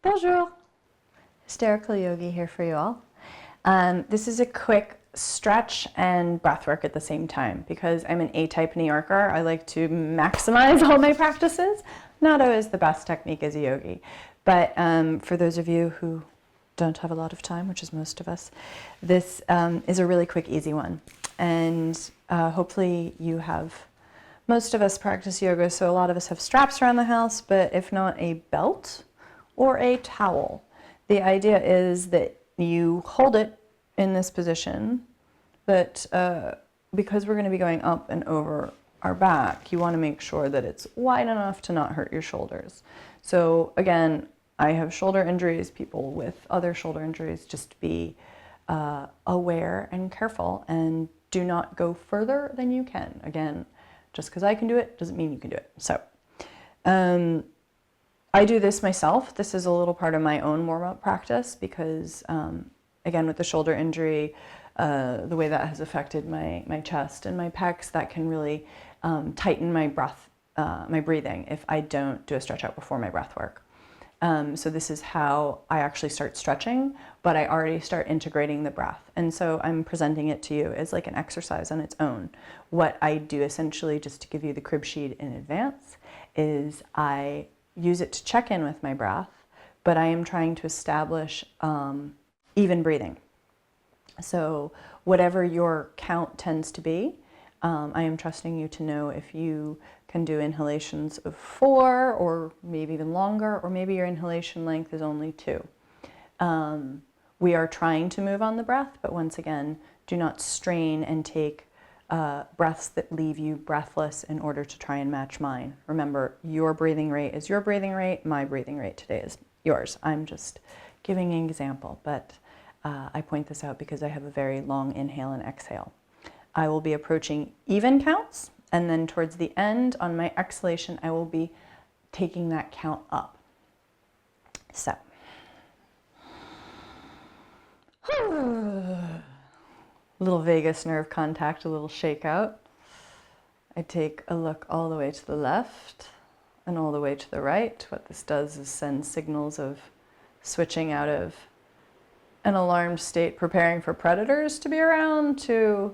Bonjour! Hysterical Yogi here for you all. This is a quick stretch and breath work at the same time. Because I'm an A-type New Yorker, I like to maximize all my practices. Not always the best technique as a yogi. But for those of you who don't have a lot of time, which is most of us, this is a really quick, easy one. And hopefully you have, most of us practice yoga, so a lot of us have straps around the house, but if not, a belt or a towel. The idea is that you hold it in this position, but because we're going to be going up and over our back, you want to make sure that it's wide enough to not hurt your shoulders. So again, I have shoulder injuries, people with other shoulder injuries, just be aware and careful and do not go further than you can. Again, just because I can do it doesn't mean you can do it. So I do this myself. This is a little part of my own warm-up practice because, again, with the shoulder injury, the way that has affected my chest and my pecs, that can really tighten my breath, my breathing if I don't do a stretch out before my breath work. So this is how I actually start stretching, but I already start integrating the breath. And so I'm presenting it to you as like an exercise on its own. What I do essentially, just to give you the crib sheet in advance, is I use it to check in with my breath, but I am trying to establish even breathing. So whatever your count tends to be, I am trusting you to know if you can do inhalations of 4 or maybe even longer, or maybe your inhalation length is only 2. We are trying to move on the breath, but once again, do not strain and take breaths that leave you breathless in order to try and match mine. Remember, your breathing rate is your breathing rate, my breathing rate today is yours. I'm just giving an example, but I point this out because I have a very long inhale and exhale. I will be approaching even counts, and then towards the end on my exhalation, I will be taking that count up. So. Little vagus nerve contact, a little shakeout. I take a look all the way to the left and all the way to the right. What this does is send signals of switching out of an alarmed state, preparing for predators to be around, to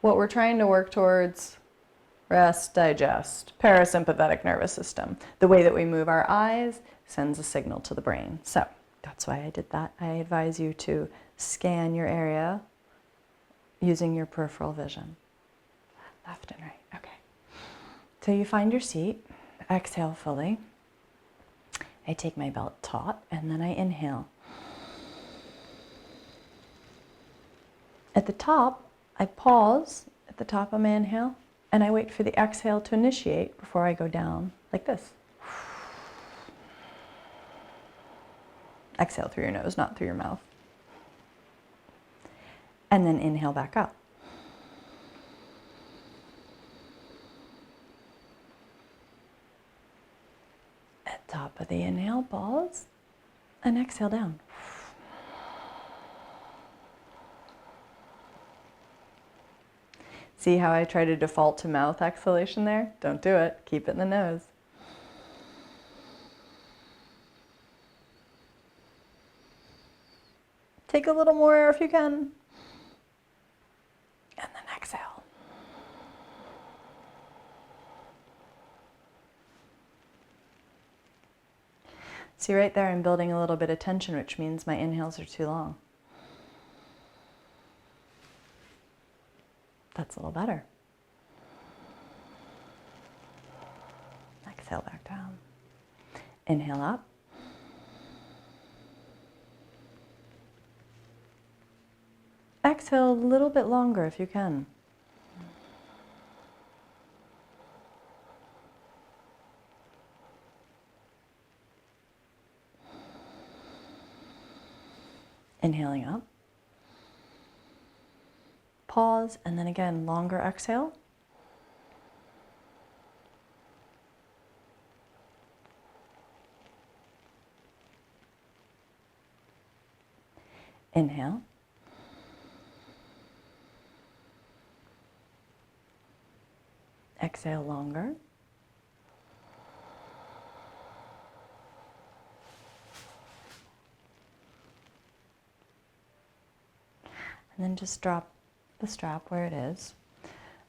what we're trying to work towards: rest, digest, parasympathetic nervous system. The way that we move our eyes sends a signal to the brain. So that's why I did that. I advise you to scan your area using your peripheral vision. Left and right, okay. So you find your seat, exhale fully. I take my belt taut and then I inhale. At the top, I pause at the top of my inhale and I wait for the exhale to initiate before I go down like this. Exhale through your nose, not through your mouth. And then inhale back up. At top of the inhale, pause, and exhale down. See how I try to default to mouth exhalation there? Don't do it. Keep it in the nose. Take a little more air if you can. And then exhale. See right there, I'm building a little bit of tension, which means my inhales are too long. That's a little better. Exhale back down. Inhale up. Exhale a little bit longer if you can. Inhaling up. Pause, and then again, longer exhale. Inhale. Exhale longer. And then just drop the strap where it is.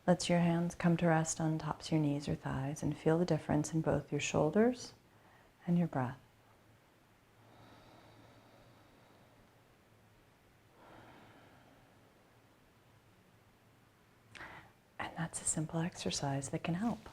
Let your hands come to rest on tops of your knees or thighs and feel the difference in both your shoulders and your breath. And that's a simple exercise that can help.